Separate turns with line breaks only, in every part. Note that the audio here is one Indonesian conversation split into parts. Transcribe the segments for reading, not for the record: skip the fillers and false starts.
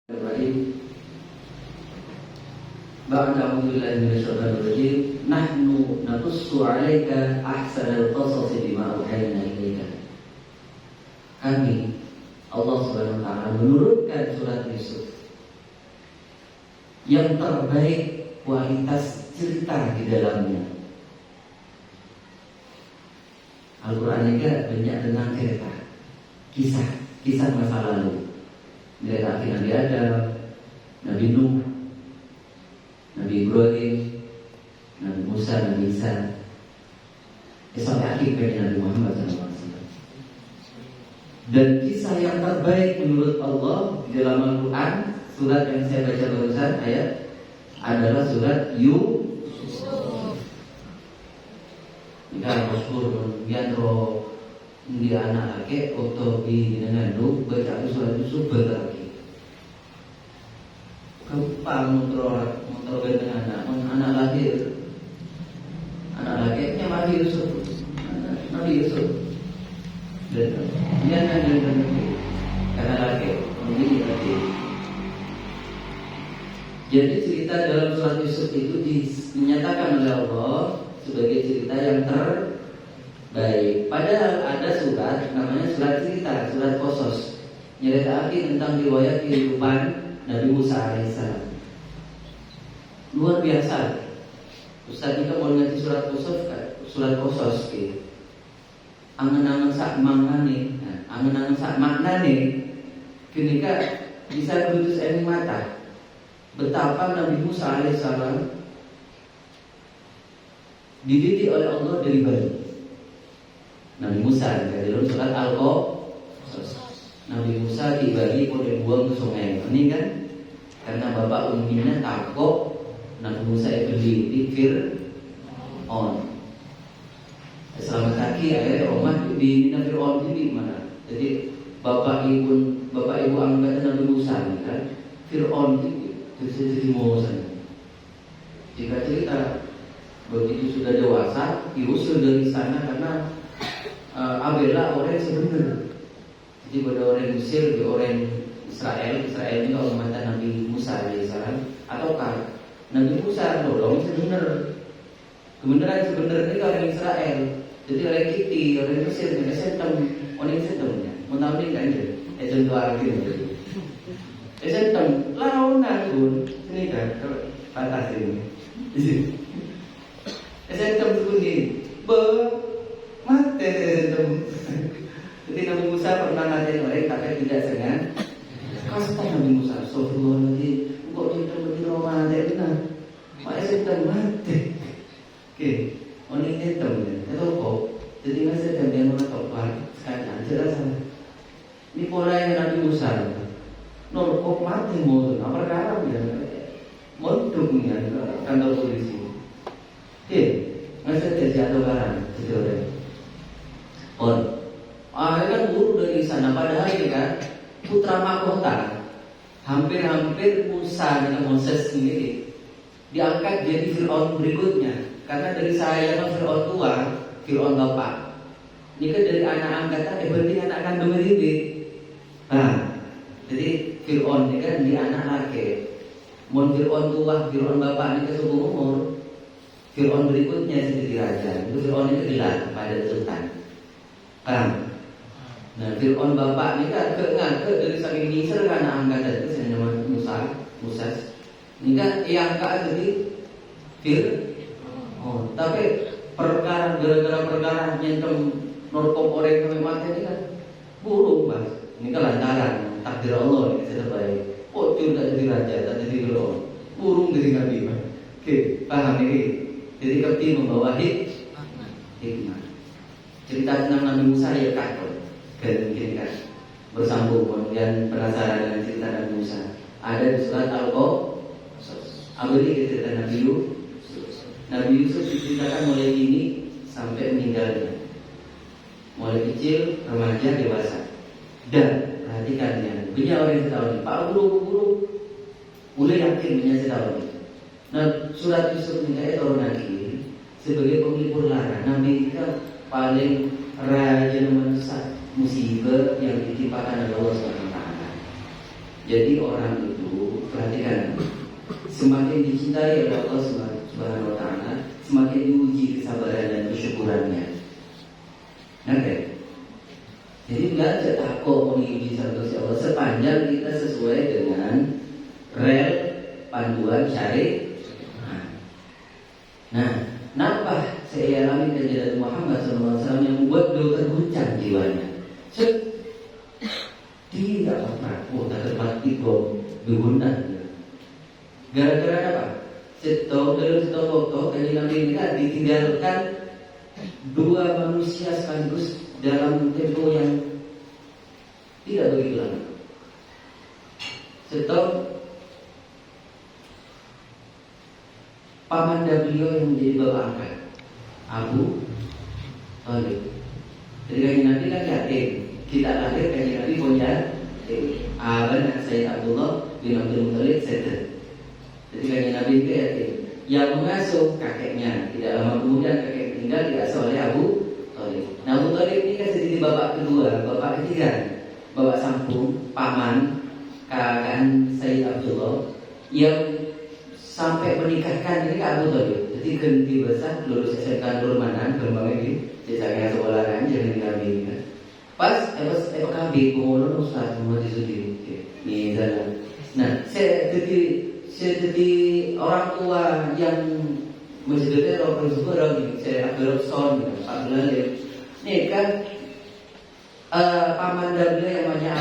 Bismillahirrahmanirrahim. Ba'da a'udzu billahi minasyaitonir rajim. Nahnu naqussu 'alaika ahsanal qasas bima auhayna ilaika. Kami, Allah Subhanahu wa taala, menurunkan surat Yusuf yang terbaik kualitas cerita di dalamnya. Al-Qur'an juga banyak tentang cerita, kisah masa lalu. Mereka Nabi Adam, Nabi Nuh, Nabi Ibrahim, Nabi Musa, Nabi Isa, sampai akhir Nabi Muhammad SAW. Dan kisah yang terbaik menurut Allah di dalam Al-Quran, surat yang saya baca barusan ayat, adalah surat Yusuf. Jika masyhur Yandro di anak laki atau di dengan lu baca surat Yusuf berarti kepang motor dengan anak laki Nabi Yusuf dan dia dengan anak laki menjadi laki. Jadi cerita dalam surat Yusuf itu dinyatakan oleh Allah sebagai cerita yang terbaik. Padahal ada surat namanya surat cerita, surat Qasas, nyeritain tentang riwayat kehidupan Nabi Musa alaihissalam. Luar biasa. Ustaz kita mau ngaji surat Qasas ke. Angen-angen sak maknane, ketika bisa putus air mata. Betapa Nabi Musa alaihissalam dididik oleh Allah dari bayi. Nabi Musa dalam surat Al-Qasas, Nabi Musa dibagi oleh buang ke sungai. Ini kan karena bapak umumnya takut Nabi Musa itu Fir'aun. Selama kaki akhirnya rumah di Fir'aun ini mana? Jadi bapak ibu angkatan Nabi Musa kan Fir'aun itu jadi Musa. Jika cerita begitu sudah dewasa diusir dari sana karena Abela orang sebenarnya. Jadi pada orang Mesir, orang Israel ini kalau mantan Nabi Musa alaihissalam, ataukah Nabi Musa nolong sebenarnya. Kebenaran sebenarnya ini orang Israel. Jadi orang Kiti, orang Mesir, orang setemnya. Mau tahu ini kan? Contoh akhir jadi. Setem, launan pun ini kan batas ini. Di sini. Setem pun ini mati setem. Jadi Nabi Musa pernah ngajarin orang tapi tidak sengaja. Kasta Nabi Musa, Astagfirullahaladzim, kok tidak begitu mati benar. Mak setem mati. Oke, orang setem itu kok. Jadi nggak setem dia mau topar sekarang jelas. Ini pola yang Nabi Musa. Nol kok mati mau apa perkara dia? Monduknya kantor polisi. Oke, nggak setem jatuh barang itu. Akhirnya guru dari sana. Padahal ini kan putra mahkota, hampir Musa dengan Moses sendiri diangkat jadi Fir'aun berikutnya. Karena dari saya Fir'aun tua, Fir'aun bapak. Ini kan dari anak angkatan berarti anak kandung ini. Nah, jadi Fir'aun ini kan di anak laki. Mon Fir'aun tua, Fir'aun bapak ini ke umur. Fir'aun berikutnya jadi raja. Itu Fir'aun itu gelar pada sultan. Nah, Fir'aun bapak ini kan dari saking Misr karena angkatan itu saya nama Musa. Ini kan yang jadi Fir'aun. Tapi gara-gara perkara nyentem norkom orang yang mati ini kan buruk mas. Ini kan lantaran takdir Allah ini sebaik. Pocur tak jadi raja, tak jadi Fir'aun. Burung jadi nabi mas. Oke, paham ini. Jadi kepti membawa hikmah. Cerita tentang Nabi Musa ya kakak mungkin kan bersambung. Kemudian penasaran dengan cerita Nabi Musa ada di surat Al-Qasas. Abadi cerita Nabi Yusuf diceritakan mulai dini sampai meninggalnya, mulai kecil, remaja, dewasa. Dan perhatikannya, punya orang yang tahu Pak guru mulai yakin punya setahun. Nah surat Yusuf ini turun lagi sebagai penglipur lara. Nabi kita paling raja manusia musibah yang ditimpakan oleh Allah SWT. Jadi orang itu, perhatikan, semakin dicintai oleh Allah Subhanahu wa Ta'ala, semakin diuji kesabaran dan kesyukurannya. Oke. Jadi belajar takut mengikuti satu Allah sepanjang kita sesuai dengan rel panduan syariat. Nah, nampak saya alami kejadian Muhammad SAW yang membuat beliau terguncang jiwanya. Dia tak pernah, tak terbakti bom berguna. Gara-gara apa? Dalam satu foto kajian Nabi ini ditinggalkan dua manusia sekaligus dalam tempo yang tidak begitu lama. Setahun pamanda beliau yang menjadi bapak angkat Abu Thalib. Jadi kajian Nabi kan yatim, kita lahir kajian Nabi punya Aban Sayyid Abdullah bin Abdul Muttalib settle. Jadi kajian Nabi itu yatim. Yang mengasuh kakeknya, tidak lama kemudian kakek meninggal diasuh oleh Abu Thalib. Nah, Abu Thalib ini kan jadi bapak kedua, bapak ketiga, bapak sampung, paman, kakak Sayyid Abdullah yang sampai menikahkan ini Abu Thalib. Jadi ganti besar lulus SMK Nurmanan, kembangnya di cetaknya sekolah kan, jangan kami kan. Pas FKB pengurus Ustaz Muhammad Isudin, ini jalan. Nah, saya jadi orang tua yang menjadi orang tersebut, saya Abdul Son, Pak Bilal. Ini kan paman dan beliau yang namanya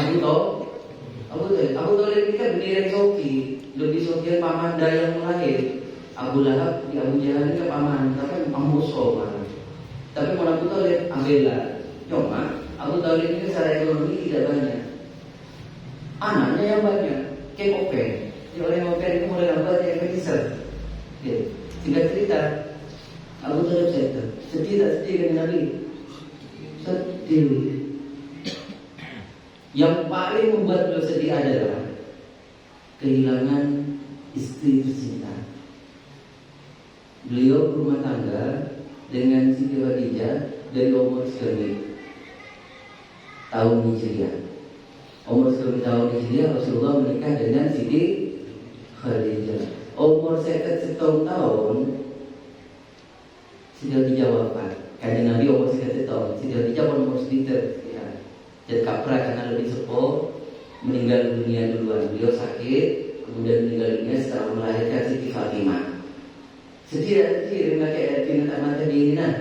Abu Thalib ini kan berdiri Sofi, lebih Sofian paman yang lahir. Abu Lahab di Abu Jahal ini kan paman, tapi musuh kan. Tapi malah Abu Thalib Abela, cuma Abu Thalib ini secara ekonomi tidak banyak, anaknya yang banyak, kayak Open. Orang yang itu mulai lambat yang ketisar. Singkat cerita, Abu Thalib sedih tak sedih dengan Nabi? Sedih. Yang paling membuat beliau sedih adalah kehilangan istri tercinta. Beliau berumah tangga dengan Siti Khadijah dari umur 9 tahun Hijriah. Umur 10 tahun Hijriah Rasulullah menikah dengan Siti Khadijah. Umur saya tahun sudah dijawabkan. Karena Nabi umur 1 tahun, sudah dijawab umur sekitar. Dan kapra karena lebih sepuh meninggal dunia duluan. Beliau sakit, kemudian meninggal dunia setelah melahirkan Siti Fatimah. Sedih kayak binatang mata diinginan.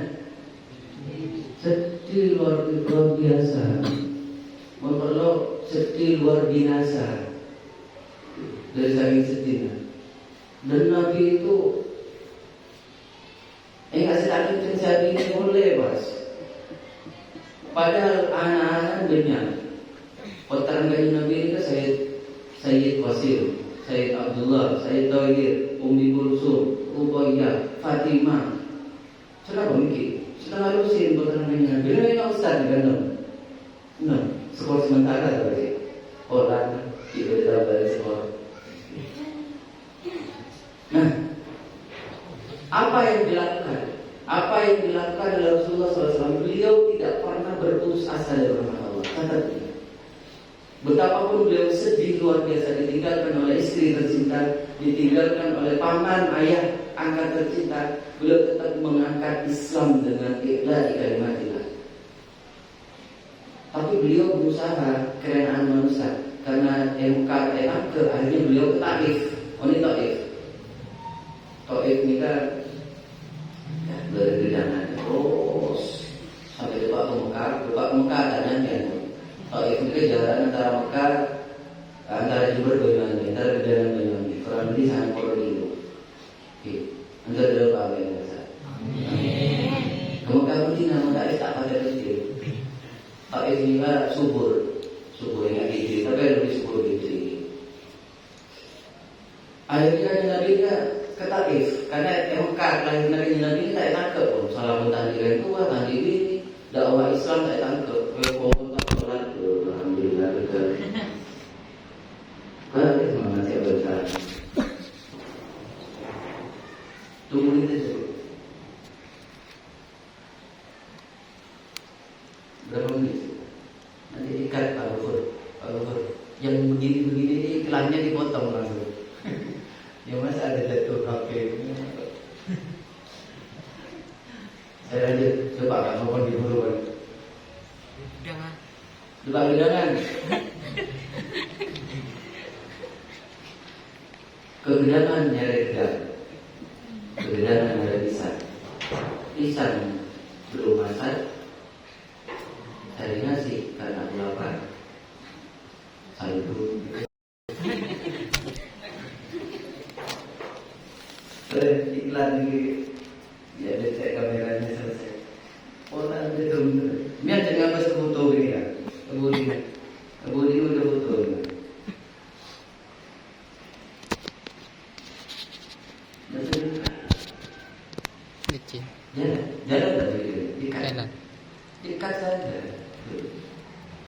Sedih luar biasa. Memperlu sedih luar binasa. Dari saking sedihnya. Dan Nabi itu enggak sedang terjadi mulai bos. Padahal anak-anak banyak. Potaran kayu Nabi itu Sayyid Wasil, Sayyid Abdullah, Sayyid Tawir, Ummi Kulsum, Ubayyah, Fatimah. Kenapa mikir? Setelah lusin potaran kayu Nabi. Ini Ustaz kan? Nah, sekolah sementara tadi. Orang tidak balik sekolah. Nah, apa yang dilakukan? Apa yang dilakukan oleh Rasulullah SAW? Beliau tidak pernah berputus asa dari rahmat Allah. Kata dia, betapapun beliau sedih luar biasa ditinggalkan oleh istri tercinta, ditinggalkan oleh paman ayah angkat tercinta, beliau tetap mengangkat Islam dengan ikhlas kalimatillah. Tapi beliau berusaha kerenaan manusia karena MK akhirnya beliau ke Taif. Taif ini kan dari dana terus sampai ke Mekah dananya. Taif ini jalan antara Mekah, antara Jember Banyuwangi, antara Gedangan Banyuwangi, kurang lebih 90 kilo. Antara dua Pak biasa. Ke Mekah Madinah Taif tak pada kecil. Taif ini kan subur yang kecil, tapi lebih subur kecil. Akhirnya Nabi ke Taif karena Mekah lahir Nabi tak tangkap pun salah pun tahdiran tua tahdirin dakwah Islam tak tangkap pokok tak sholat alhamdulillah betul. Kalau semangat saya berjalan tunggu itu dulu berapa menit nanti ikat Pak Gufur yang begini masuk. Ya mas ada jatuh HP. Saya lanjut, coba Kak ngomong di dulu kan.
Jangan.
Coba gedangan. Kegedangan nyari gedang. Kegedangan nyari pisang. Pisang belum masak. Cari nasi karena aku lapar. Saldo. Iklan ini ya ada cek kameranya selesai. Orang itu bener. Biar jangan pas foto ini ya. Kebudi udah foto.